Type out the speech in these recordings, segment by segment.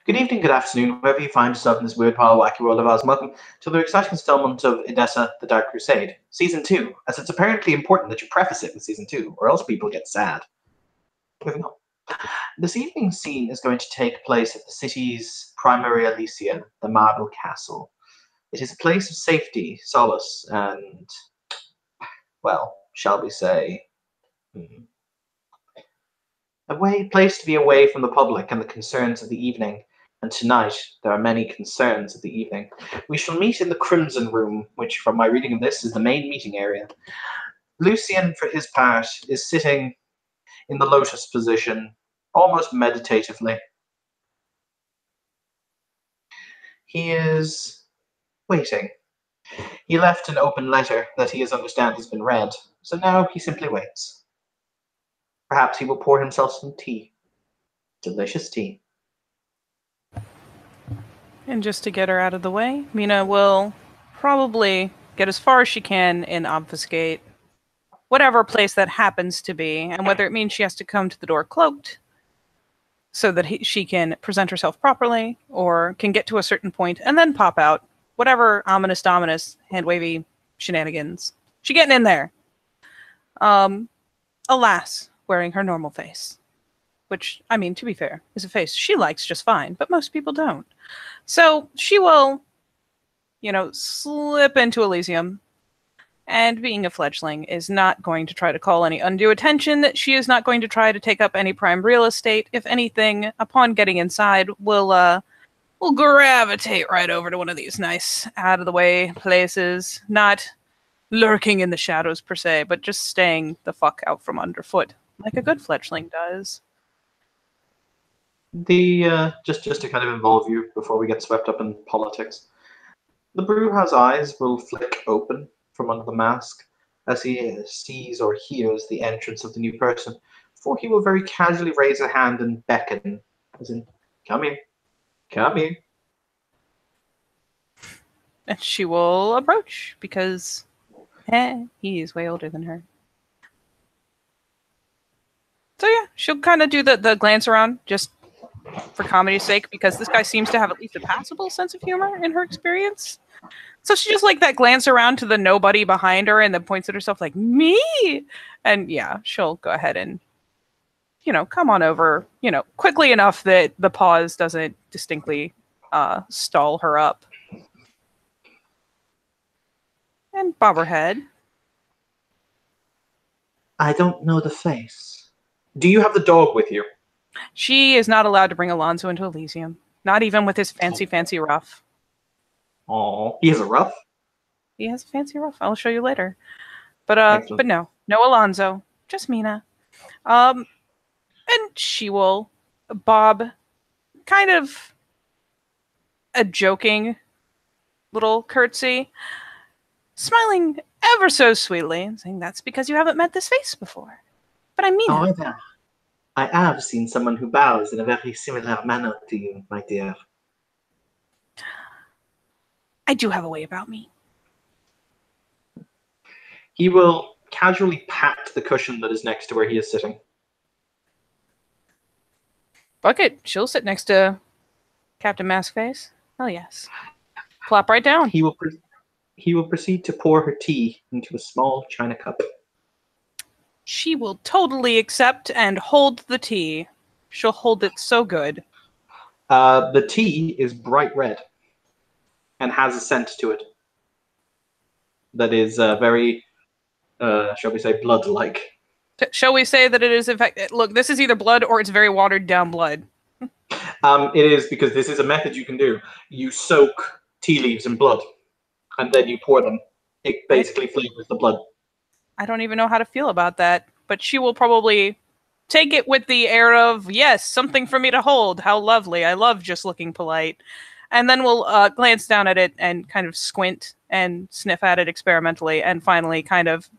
Good evening, good afternoon, wherever you find yourself in this weird, wild, wacky world of ours. Welcome to the exciting installment of Edessa, the Dark Crusade, Season 2, as it's apparently important that you preface it with Season 2, or else people get sad. Moving on. This evening's scene is going to take place at the city's primary Elysium, the Marble Castle. It is a place of safety, solace, and, well, shall we say, a place to be away from the public and the concerns of the evening. And tonight, there are many concerns of the evening. We shall meet in the Crimson Room, which, from my reading of this, is the main meeting area. Lucien, for his part, is sitting in the lotus position, almost meditatively. He is waiting. He left an open letter that he understands has been read, so now he simply waits. Perhaps he will pour himself some tea. Delicious tea. And just to get her out of the way, Mina will probably get as far as she can and obfuscate whatever place that happens to be, and whether it means she has to come to the door cloaked so that she can present herself properly, or can get to a certain point and then pop out. Whatever ominous dominus, hand-wavy shenanigans. She getting in there. Alas, wearing her normal face. Which, I mean, to be fair, is a face she likes just fine, but most people don't. So she will, slip into Elysium. And being a fledgling is not going to try to call any undue attention. She is not going to try to take up any prime real estate. If anything, upon getting inside, will gravitate right over to one of these nice, out-of-the-way places. Not lurking in the shadows, per se, but just staying the fuck out from underfoot, like a good fledgling does. Just to kind of involve you before we get swept up in politics, the Brewhouse's eyes will flick open from under the mask as he sees or hears the entrance of the new person, for he will very casually raise a hand and beckon, as in, come here, come here. And she will approach, because he is way older than her. So yeah, she'll kind of do the glance around, just for comedy's sake, because this guy seems to have at least a passable sense of humor in her experience. So she just that glance around to the nobody behind her and then points at herself like, me? And yeah, she'll go ahead and, come on over, quickly enough that the pause doesn't distinctly stall her up. And bob her head. I don't know the face. Do you have the dog with you? She is not allowed to bring Alonso into Elysium. Not even with his fancy ruff. Oh, he has a ruff? He has a fancy ruff. I'll show you later. But no Alonso. Just Mina. And she will bob kind of a joking little curtsy, smiling ever so sweetly and saying, that's because you haven't met this face before. But I mean However, I have seen someone who bows in a very similar manner to you, my dear. I do have a way about me. He will casually pat the cushion that is next to where he is sitting. Bucket, she'll sit next to Captain Maskface. Oh yes. Plop right down. He will proceed to pour her tea into a small china cup. She will totally accept and hold the tea. She'll hold it so good. The tea is bright red and has a scent to it that is very, shall we say, blood-like. Shall we say that it is, in fact, look, this is either blood or it's very watered-down blood. It is, because this is a method you can do. You soak tea leaves in blood, and then you pour them. It basically flavors the blood. I don't even know how to feel about that, but she will probably take it with the air of, yes, something for me to hold. How lovely. I love just looking polite. And then we'll glance down at it and kind of squint and sniff at it experimentally, and finally kind of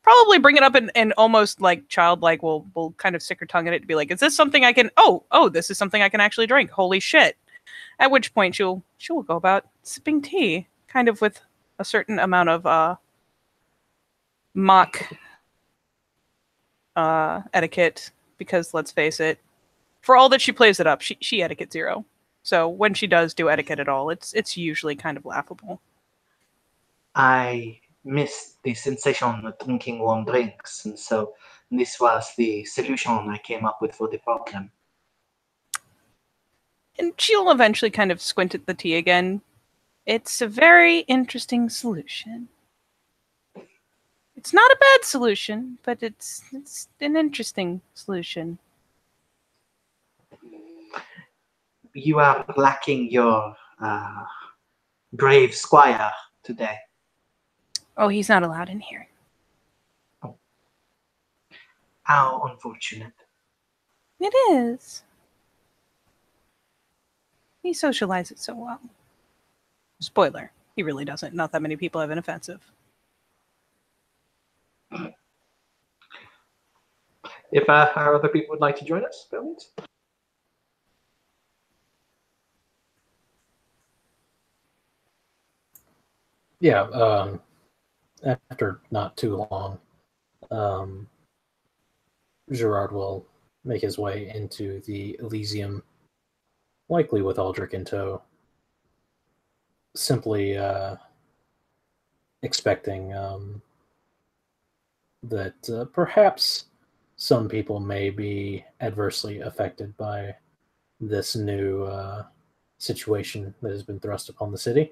probably bring it up and almost childlike, we'll kind of stick her tongue in it to be like, is this something I can, this is something I can actually drink. Holy shit. At which point she'll go about sipping tea, kind of with a certain amount of mock etiquette, because let's face it, for all that she plays it up, she etiquette zero. So when she does do etiquette at all, it's usually kind of laughable. I missed the sensation of drinking warm drinks, and so this was the solution I came up with for the problem. And she'll eventually kind of squint at the tea again. It's a very interesting solution. It's not a bad solution, but it's an interesting solution. You are lacking your brave squire today. Oh, he's not allowed in here. How unfortunate. It is. He socializes so well. Spoiler, he really doesn't. Not that many people have an offensive. If our other people would like to join us, by all means. Yeah, after not too long, Gerard will make his way into the Elysium, likely with Aldrich in tow, simply expecting that perhaps some people may be adversely affected by this new situation that has been thrust upon the city.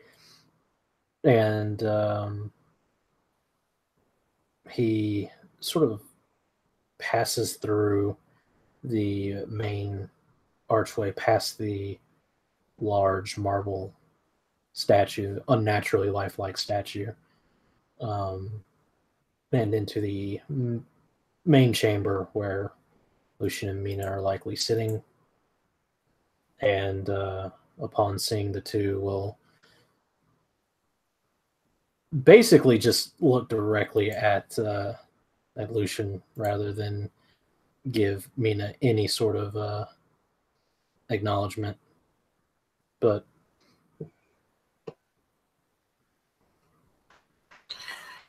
And he sort of passes through the main archway, past the large marble statue, unnaturally lifelike statue, and into the main chamber where Lucian and Mina are likely sitting. And upon seeing the two, will basically just look directly at Lucian rather than give Mina any sort of acknowledgement. But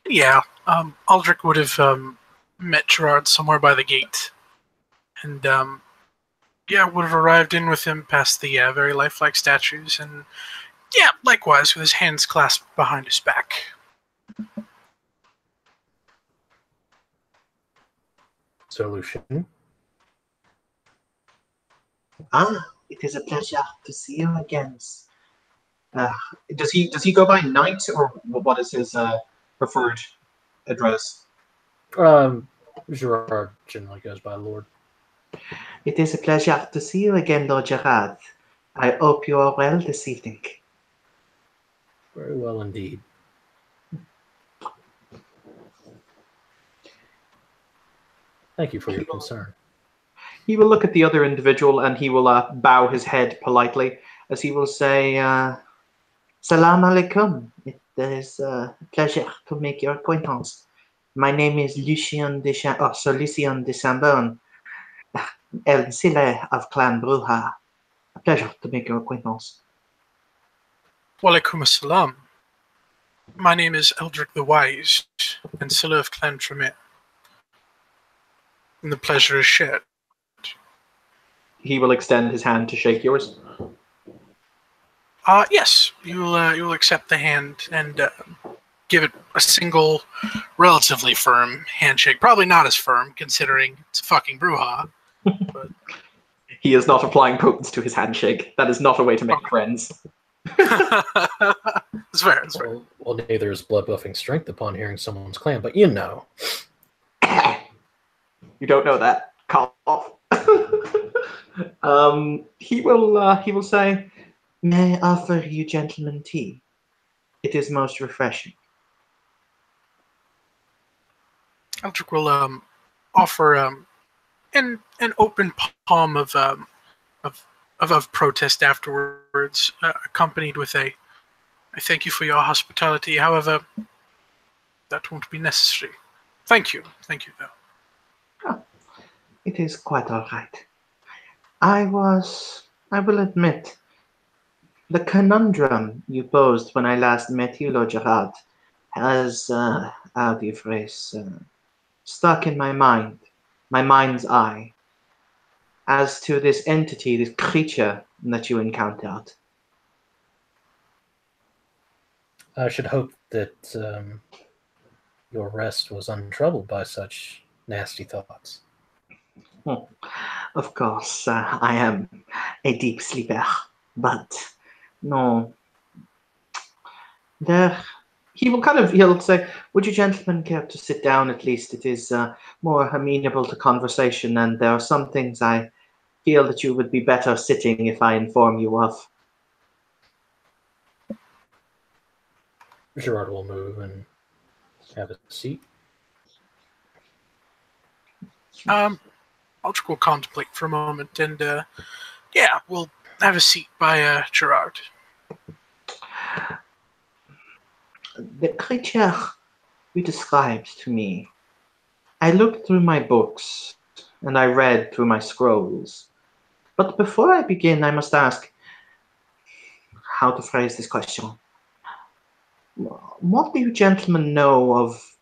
yeah, Aldrich would have met Gerard somewhere by the gate, and would have arrived in with him past the very lifelike statues, and likewise with his hands clasped behind his back. So, Lucian. It is a pleasure to see you again. Does he go by Knight, or what is his preferred address? Gerard generally goes by Lord. It is a pleasure to see you again, Lord Gerard. I hope you are well this evening. Very well indeed. Thank you for your concern. He will look at the other individual and he will bow his head politely as he will say, Salam alaikum. It is a pleasure to make your acquaintance. My name is Lucien de Chambon, El Sile of Clan Bruja. A pleasure to make your acquaintance. Walaikum assalam. My name is Eldrick the Wise, and Silla of Clan Tremere. And the pleasure is shared. He will extend his hand to shake yours. Yes, you will accept the hand and give it a single, relatively firm handshake. Probably not as firm, considering it's a fucking Bruja. But he is not applying potence to his handshake. That is not a way to make friends. It's fair. It's fair. Well, neither is blood buffing strength upon hearing someone's clan, but you know. You don't know that. Cough. He will say, "May I offer you gentlemen tea? It is most refreshing." Eldrick will offer an open palm of protest afterwards, accompanied with a "I thank you for your hospitality. However, that won't be necessary. Thank you, though." Oh, it is quite all right. I will admit, the conundrum you posed when I last met you, Lord Gerard, has, how do you phrase, stuck in my mind's eye. as to this entity, this creature that you encountered? I should hope that your rest was untroubled by such nasty thoughts. Of course, I am a deep sleeper, but no. There, he'll say, would you gentlemen care to sit down at least? It is more amenable to conversation, and there are some things I feel that you would be better sitting if I inform you of. Gerard will move and have a seat. Aldrich will contemplate for a moment, and yeah, we'll have a seat by Gerard. The creature you described to me, I looked through my books and I read through my scrolls. But before I begin, I must ask how to phrase this question. What do you gentlemen know of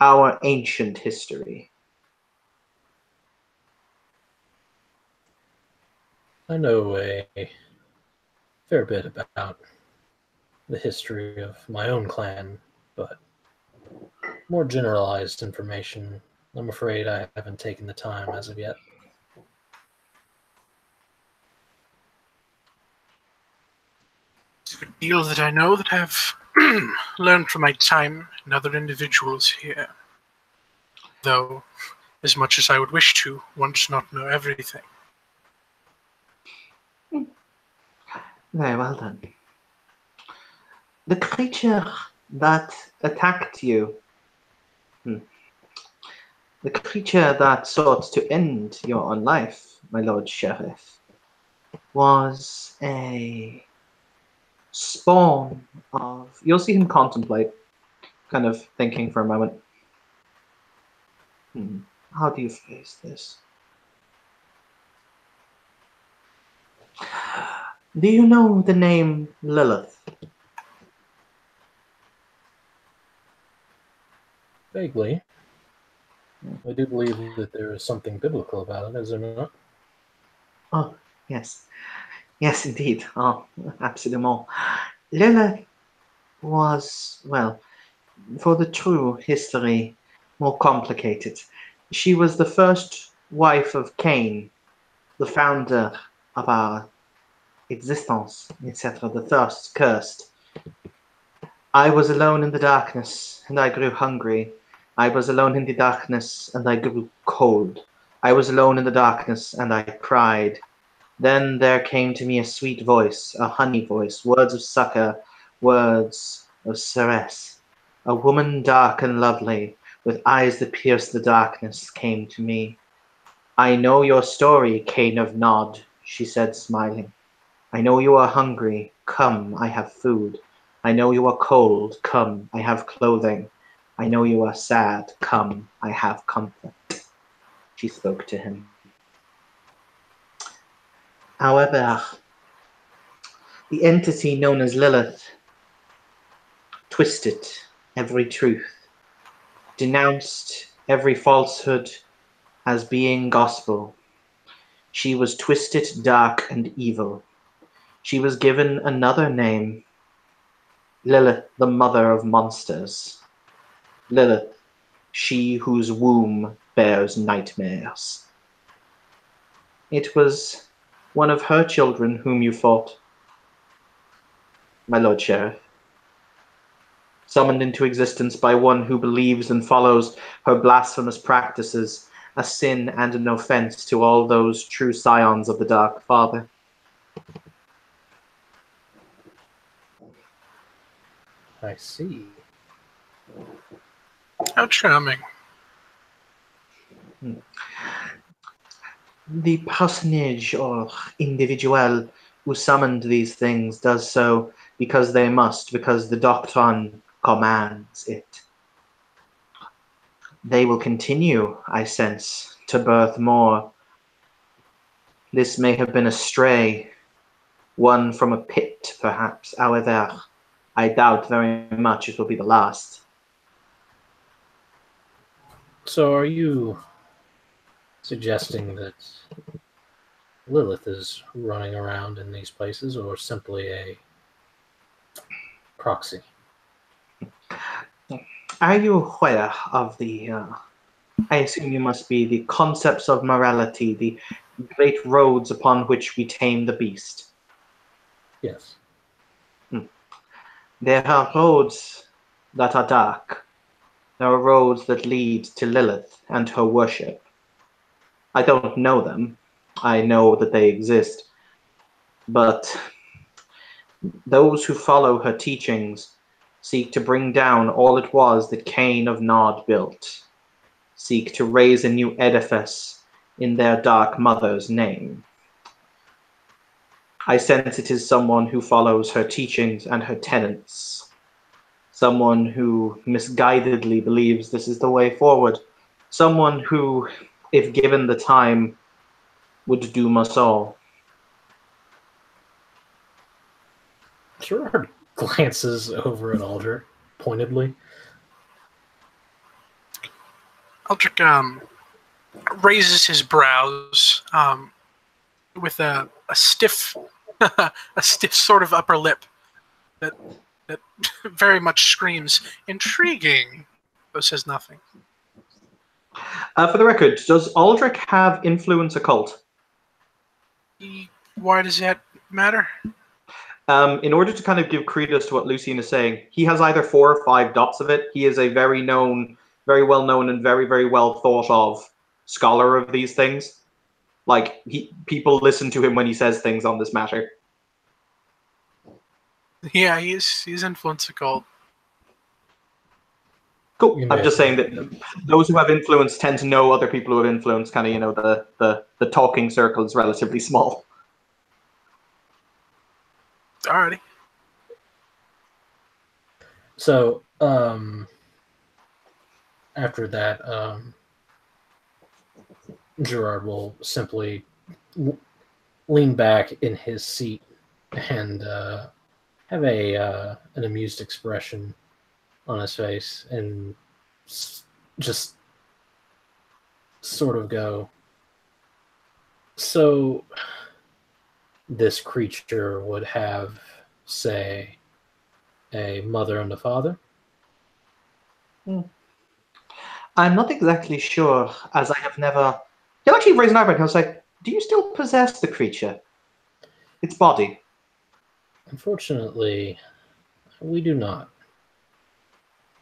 our ancient history? I know a fair bit about the history of my own clan, but more generalized information, I'm afraid I haven't taken the time as of yet. It's a deal that I know that I've learned from my time and other individuals here. Though, as much as I would wish to, one does not know everything. Very well done. The creature that attacked you, the creature that sought to end your own life, my Lord Sheriff, was a spawn of... You'll see him contemplate, kind of thinking for a moment. How do you phrase this? Do you know the name Lilith? Vaguely. I do believe that there is something biblical about it, is there not? Oh, yes. Yes, indeed. Oh, absolument. Lilith was, well, for the true history, more complicated. She was the first wife of Cain, the founder of our existence, etc., the first cursed. I was alone in the darkness, and I grew hungry. I was alone in the darkness, and I grew cold. I was alone in the darkness, and I cried. Then there came to me a sweet voice, a honey voice, words of succor, words of caress. A woman dark and lovely, with eyes that pierced the darkness, came to me. I know your story, Cain of Nod, she said, smiling. I know you are hungry. Come, I have food. I know you are cold. Come, I have clothing. I know you are sad. Come, I have comfort. She spoke to him. However, the entity known as Lilith twisted every truth, denounced every falsehood as being gospel. She was twisted, dark, and evil. She was given another name, Lilith, the mother of monsters. Lilith, she whose womb bears nightmares. It was one of her children whom you fought, my Lord Sheriff. Summoned into existence by one who believes and follows her blasphemous practices, a sin and an offense to all those true scions of the Dark Father. I see. How charming. The personage or individual who summoned these things does so because they must, because the doctrine commands it. They will continue, I sense, to birth more. This may have been a stray, one from a pit, perhaps. However, I doubt very much it will be the last. So are you suggesting that Lilith is running around in these places, or simply a proxy. Are you aware of the, I assume you must be, the concepts of morality, the great roads upon which we tame the beast? Yes. There are roads that are dark. There are roads that lead to Lilith and her worship. I don't know them. I know that they exist. But those who follow her teachings seek to bring down all it was that Cain of Nod built, seek to raise a new edifice in their dark mother's name. I sense it is someone who follows her teachings and her tenets, someone who misguidedly believes this is the way forward, someone who, if given the time, would doom us all. Gerard glances over at Aldrich pointedly. Aldrich raises his brows with a stiff, a stiff sort of upper lip that very much screams intriguing, but says nothing. For the record, does Aldrich have influence occult? Why does that matter? In order to kind of give credence to what Lucien is saying, he has either 4 or 5 dots of it. He is a very well known and very, very well thought of scholar of these things. Like, people listen to him when he says things on this matter. Yeah, he's influence occult. Cool. I'm just saying that those who have influence tend to know other people who have influence. Kind of, you know, the talking circle is relatively small. Alrighty. So, after that, Gerard will simply lean back in his seat and have an amused expression on his face and just sort of go, so this creature would have, say, a mother and a father? I'm not exactly sure, as I have never... He'll actually raise an eyebrow and he'll say, do you still possess the creature? Its body? Unfortunately, we do not.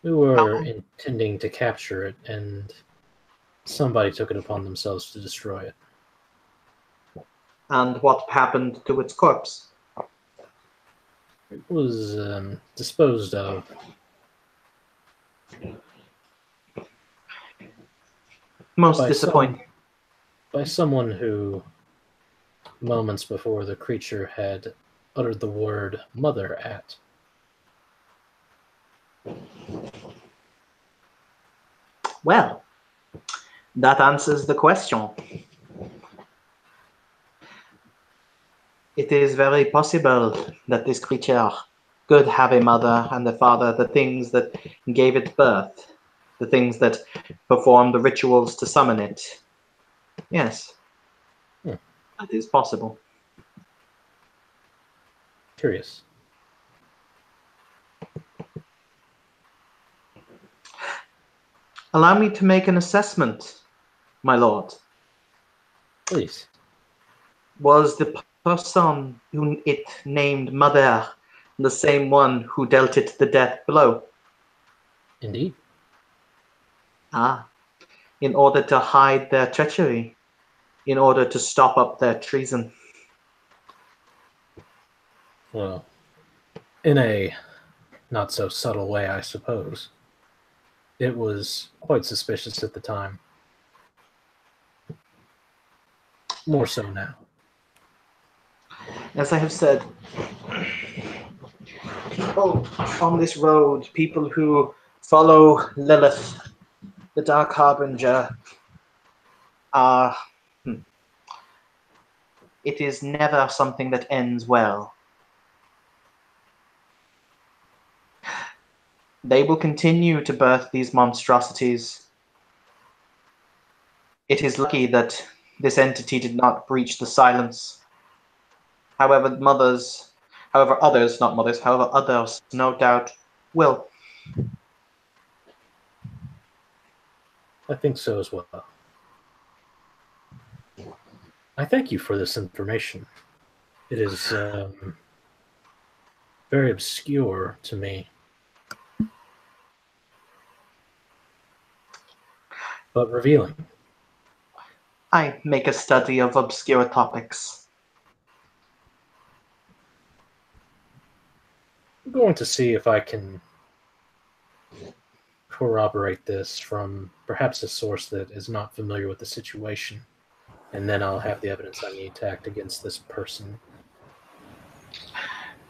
We were intending to capture it, and somebody took it upon themselves to destroy it. And what happened to its corpse? It was disposed of. Most disappointing. By someone who, moments before the creature had uttered the word mother at. Well, that answers the question. It is very possible that this creature could have a mother and a father, the things that gave it birth, the things that performed the rituals to summon it. Yes, that is possible. Curious. Allow me to make an assessment, my lord. Please. Was the person whom it named Mother the same one who dealt it the death blow? Indeed. Ah, in order to hide their treachery, in order to stop up their treason. Well, in a not so subtle way, I suppose. It was quite suspicious at the time. More so now. As I have said, people on this road, people who follow Lilith, the Dark Harbinger, are... It is never something that ends well. They will continue to birth these monstrosities. It is lucky that this entity did not breach the silence. However, others, no doubt, will. I think so as well. I thank you for this information. It is very obscure to me, but revealing. I make a study of obscure topics. I'm going to see if I can corroborate this from perhaps a source that is not familiar with the situation, and then I'll have the evidence I need to act against this person.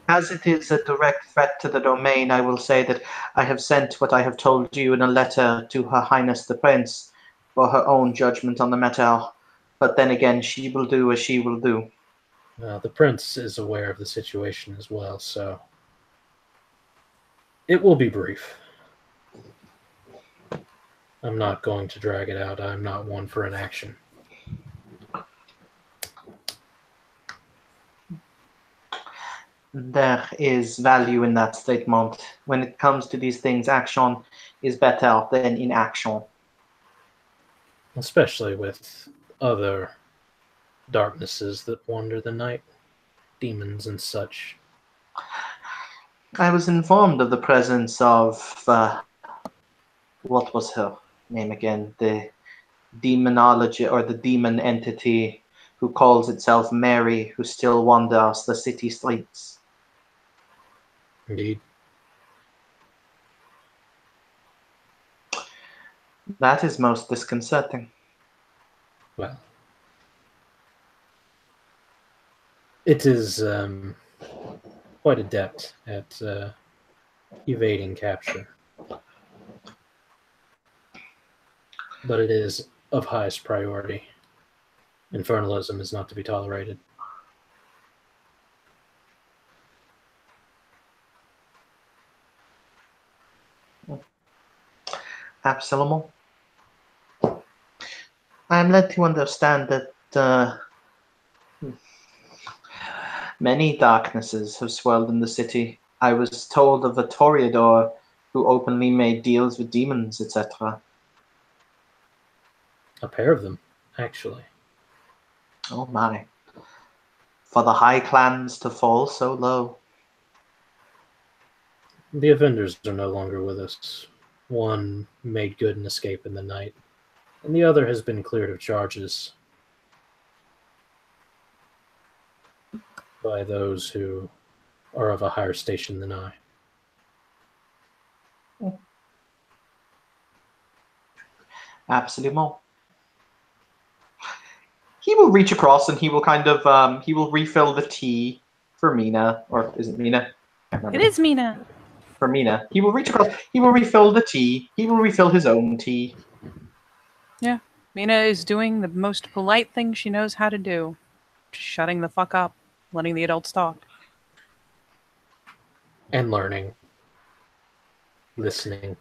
As it is a direct threat to the domain, I will say that I have sent what I have told you in a letter to Her Highness the Prince for her own judgment on the matter. But then again, she will do as she will do. The prince is aware of the situation as well, so it will be brief. I'm not going to drag it out. I'm not one for inaction. There is value in that statement. When it comes to these things, action is better than inaction. Especially with other darknesses that wander the night, demons and such. I was informed of the presence of, what was her name again? The demonology, or the demon entity who calls itself Mary, who still wanders the city streets. Indeed. That is most disconcerting. Well, it is quite adept at evading capture. But it is of highest priority. Infernalism is not to be tolerated. Absalom. I am led to understand that many darknesses have swirled in the city. I was told of a Toreador who openly made deals with demons, etc. A pair of them, actually. Oh my. For the high clans to fall so low. The offenders are no longer with us. One made good an escape in the night, and the other has been cleared of charges by those who are of a higher station than I. Absolutely. He will reach across and he will kind of he will refill the tea for Mina, or is it Mina? It is Mina. For Mina. He will reach across, he will refill the tea, he will refill his own tea. Yeah. Mina is doing the most polite thing she knows how to do. Just shutting the fuck up, letting the adults talk. And learning. Listening.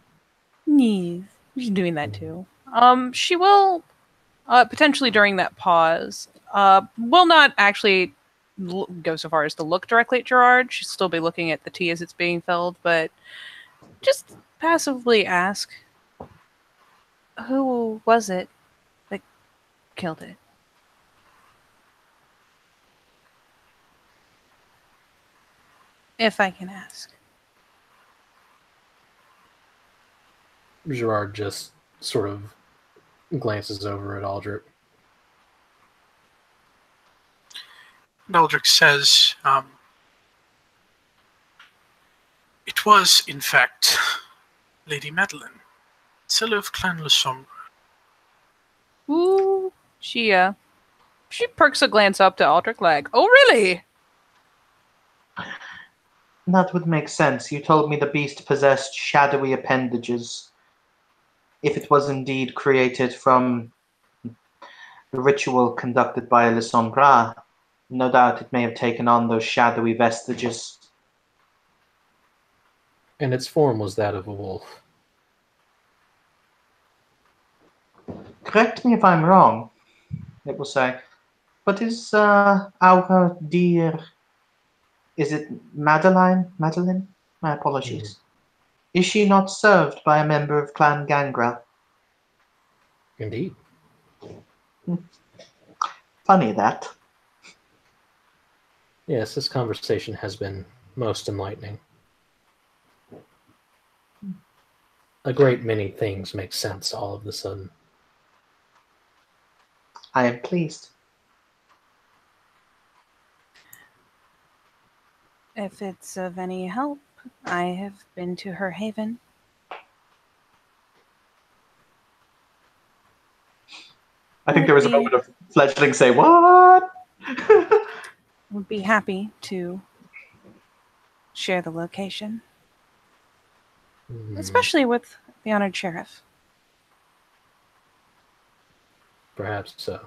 Yeah, she's doing that too. She will, potentially during that pause, will not actually go so far as to look directly at Gerard. She'll still be looking at the tea as it's being filled, but just passively ask, who was it that killed it? If I can ask. Gerard just sort of glances over at Aldrich. And Aldrich says, it was, in fact, Lady Madeline, seller of Clan Le Sombre. Ooh, she perks a glance up to Aldrich like, oh really? That would make sense. You told me the beast possessed shadowy appendages. If it was indeed created from the ritual conducted by Le Sombre, no doubt it may have taken on those shadowy vestiges. And its form was that of a wolf. Correct me if I'm wrong. It will say, but is our dear, is it Madeline? Madeline? My apologies. Is she not served by a member of Clan Gangrel? Indeed. Funny that. Yes, this conversation has been most enlightening. A great many things make sense all of a sudden. I am pleased. If it's of any help, I have been to her haven. I think there was a moment of fledgling say, what? Would be happy to share the location, especially with the honored sheriff. Perhaps so.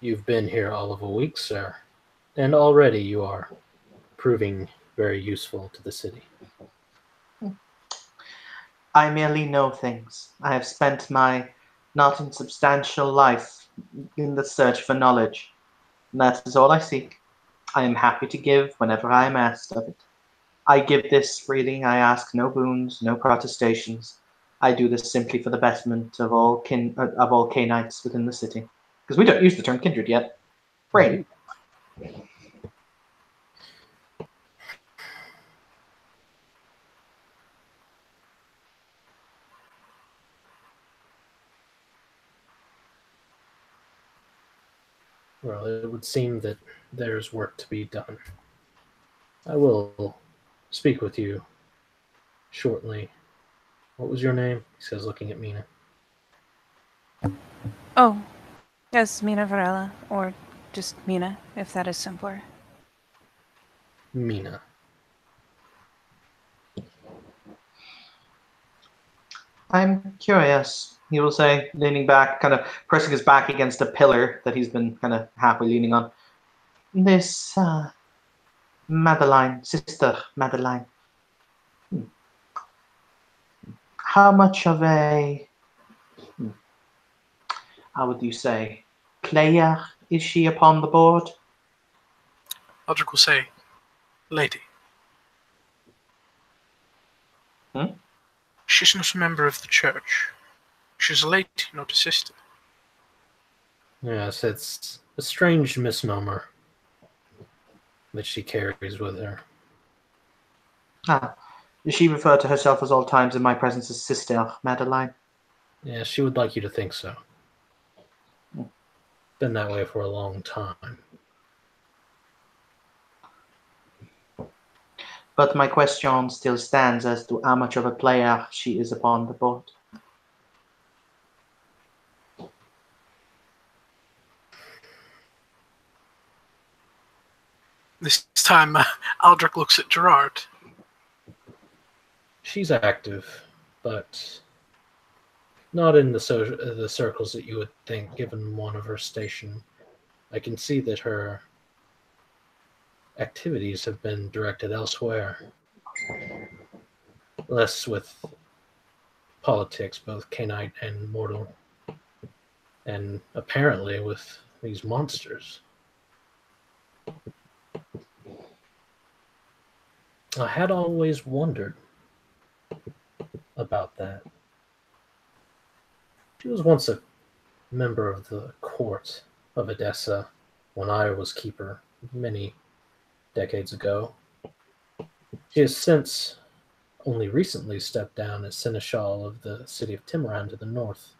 You've been here all of a week, sir, and already you are proving very useful to the city. I merely know things. I have spent my not insubstantial life in the search for knowledge. And that is all I seek. I am happy to give whenever I am asked of it. I give this freely. I ask no boons, no protestations. I do this simply for the betterment of all Canaanites within the city. Because we don't use the term kindred yet. Brain. Well, it would seem that there's work to be done. I will speak with you shortly. What was your name? He says, looking at Mina. Oh, yes, Mina Varela, or just Mina, if that is simpler. Mina. I'm curious, he will say, leaning back, kind of pressing his back against a pillar that he's been kind of halfway leaning on. This Madeline, sister Madeline. How much of a, how would you say, player is she upon the board? Aldrich will say, lady. She's not a member of the church. She's a lady, not a sister. Yes, it's a strange misnomer that she carries with her. Does she refer to herself as all times in my presence as Sister Madeline? Yeah, she would like you to think so. Been that way for a long time. But my question still stands as to how much of a player she is upon the board. This time, Aldrich looks at Gerard. She's active, but not in the circles that you would think, given one of her station. I can see that her activities have been directed elsewhere. Less with politics, both canine and mortal. And apparently with these monsters. I had always wondered about that. She was once a member of the court of Edessa when I was keeper many decades ago. She has since only recently stepped down as seneschal of the city of Timoran to the north.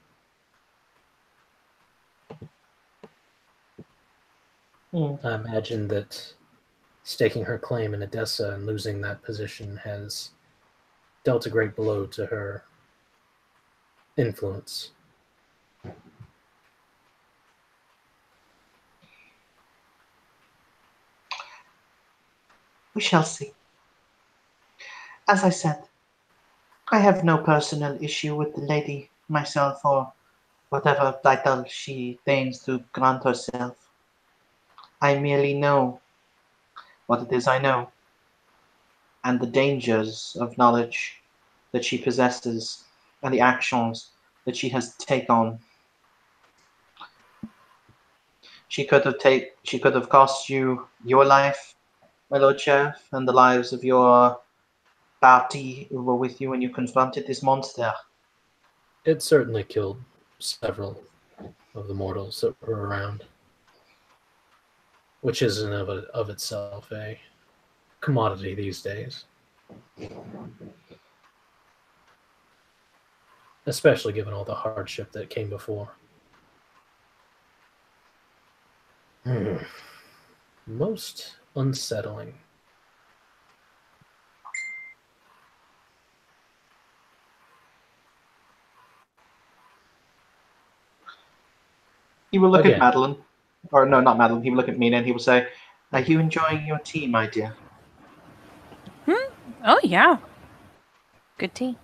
I imagine that staking her claim in Edessa and losing that position has dealt a great blow to her influence. We shall see. As I said, I have no personal issue with the lady myself or whatever title she deigns to grant herself. I merely know what it is I know. and the dangers of knowledge that she possesses and the actions that she has taken on. She could have cost you your life, my Lord Sheriff, and the lives of your party who were with you when you confronted this monster. It certainly killed several of the mortals that were around, which is in of itself a commodity these days, especially given all the hardship that came before. Most unsettling. He will look Again. at Madeline, or no, not Madeline. He will look at Mina and he will say, "Are you enjoying your tea, my dear?" Oh yeah. Good tea.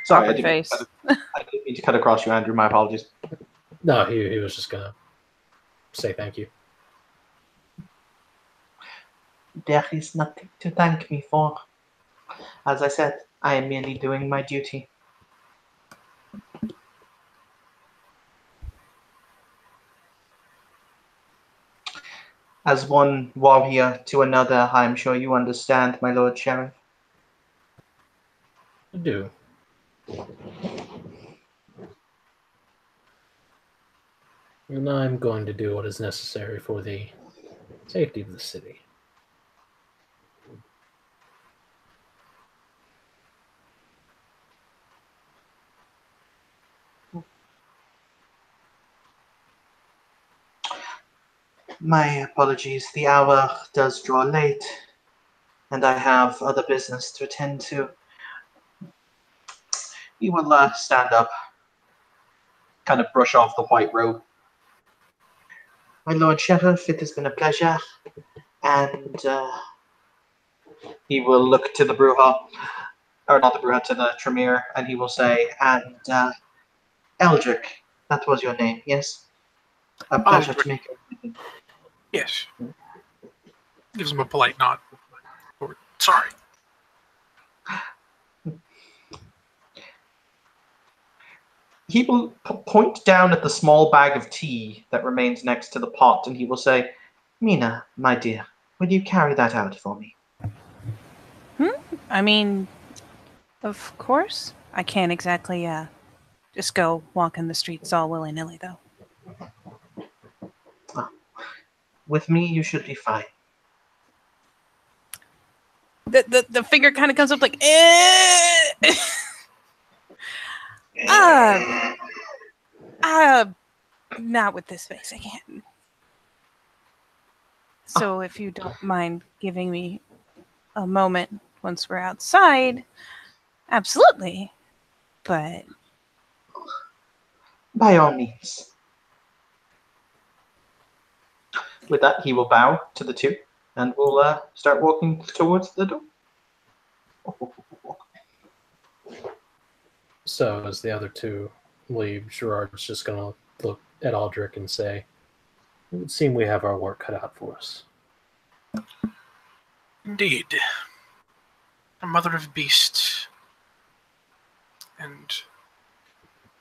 Sorry, I Proper face. didn't mean to cut across you, Andrew. My apologies. No, he was just gonna say thank you. There is nothing to thank me for. As I said, I am merely doing my duty. As one warrior to another, I am sure you understand, my Lord Sheriff. I do. And I'm going to do what is necessary for the safety of the city. My apologies, the hour does draw late, and I have other business to attend to. He will stand up, kind of brush off the white robe. My Lord Sheriff, it has been a pleasure, and he will look to the Bruja, or not the Bruja, to the Tremere, and he will say, and Eldrick, that was your name, yes? A pleasure to meet you. Yes. Gives him a polite nod. Sorry. He will point down at the small bag of tea that remains next to the pot, and he will say, Mina, my dear, will you carry that out for me? I mean, of course. I can't exactly just go walking the streets all willy-nilly, though. With me, you should be fine. The finger kind of comes up like, not with this face, I can't. So if you don't mind giving me a moment once we're outside, absolutely. But by all means. With that, he will bow to the two, and will start walking towards the door. So as the other two leave, Gerard's just going to look at Aldrich and say, it would seem we have our work cut out for us. Indeed. A mother of beasts. And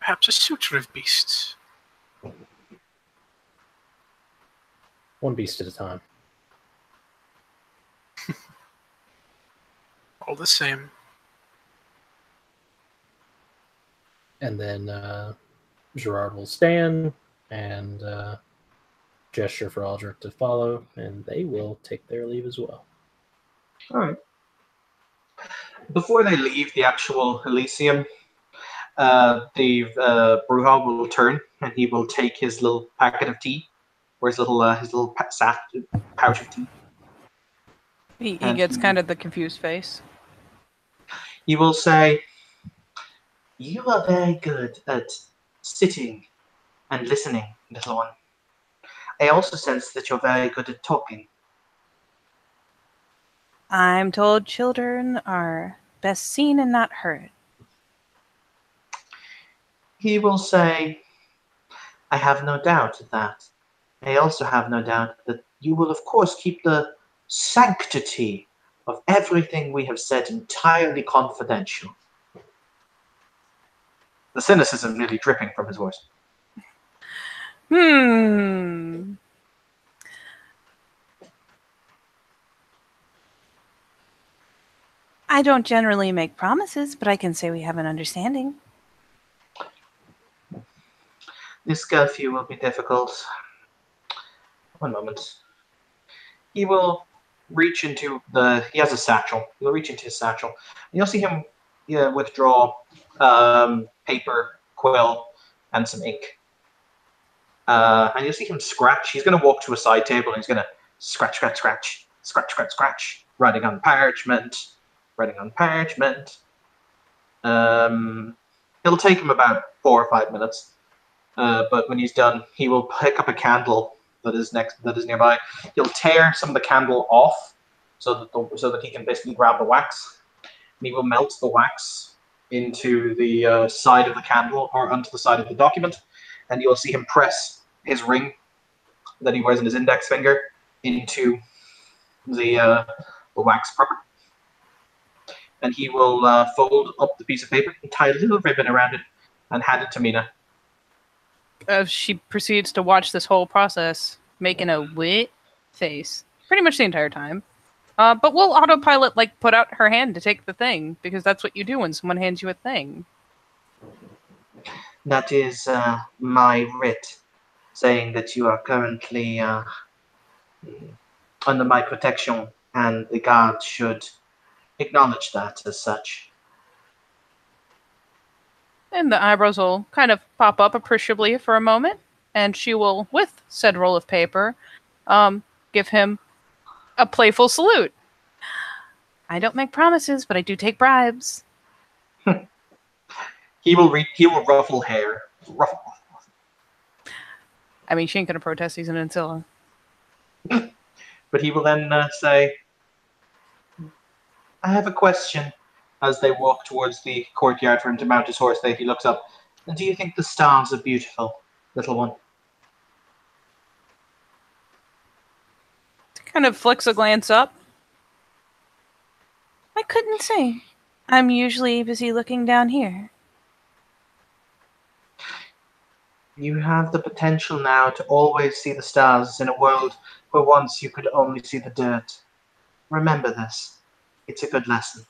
perhaps a suitor of beasts. One beast at a time. All the same. And then Gerard will stand and gesture for Aldrich to follow, and they will take their leave as well. All right. Before they leave the actual Elysium, the Bruja will turn, and he will take his little packet of tea, or his little pouch of tea. he gets kind of the confused face. He will say, "You are very good at sitting and listening, little one. I also sense that you're very good at talking." I'm told children are best seen and not heard. He will say, "I have no doubt of that. I also have no doubt that you will, of course, keep the sanctity of everything we have said entirely confidential. The cynicism nearly dripping from his voice. I don't generally make promises, but I can say we have an understanding. This curfew will be difficult. One moment. He will reach into he has a satchel. He'll reach into his satchel. And you'll see him withdraw paper, quill, and some ink. And you'll see him scratch. He's going to walk to a side table and he's going to scratch, scratch, scratch, scratch, scratch, scratch, writing on parchment. It'll take him about 4 or 5 minutes. But when he's done, he will pick up a candle that is nearby. He'll tear some of the candle off so that he can basically grab the wax. And he will melt the wax into the side of the candle or onto the side of the document. And you'll see him press his ring that he wears in his index finger into the wax proper. And he will fold up the piece of paper and tie a little ribbon around it and hand it to Mina. She proceeds to watch this whole process, making a wit face pretty much the entire time. But we'll autopilot, put out her hand to take the thing, because that's what you do when someone hands you a thing. That is my writ, saying that you are currently under my protection, and the guards should acknowledge that as such. And the eyebrows will kind of pop up appreciably for a moment, and she will, with said roll of paper, give him a playful salute. I don't make promises, but I do take bribes. He will ruffle hair. Ruffle. I mean, she ain't gonna protest. He's an Ancilla. But he will then say, I have a question. As they walk towards the courtyard for him to mount his horse, he looks up. And do you think the stars are beautiful, little one? Kind of flicks a glance up. I couldn't say. I'm usually busy looking down here. You have the potential now to always see the stars in a world where once you could only see the dirt. Remember this. It's a good lesson.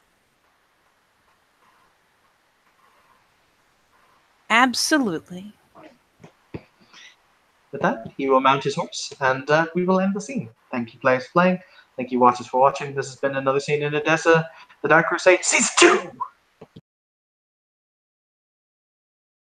Absolutely. With that, he will mount his horse, and we will end the scene. Thank you, players, for playing. Thank you, watchers, for watching. This has been another scene in Edessa, The Dark Crusade, Season 2!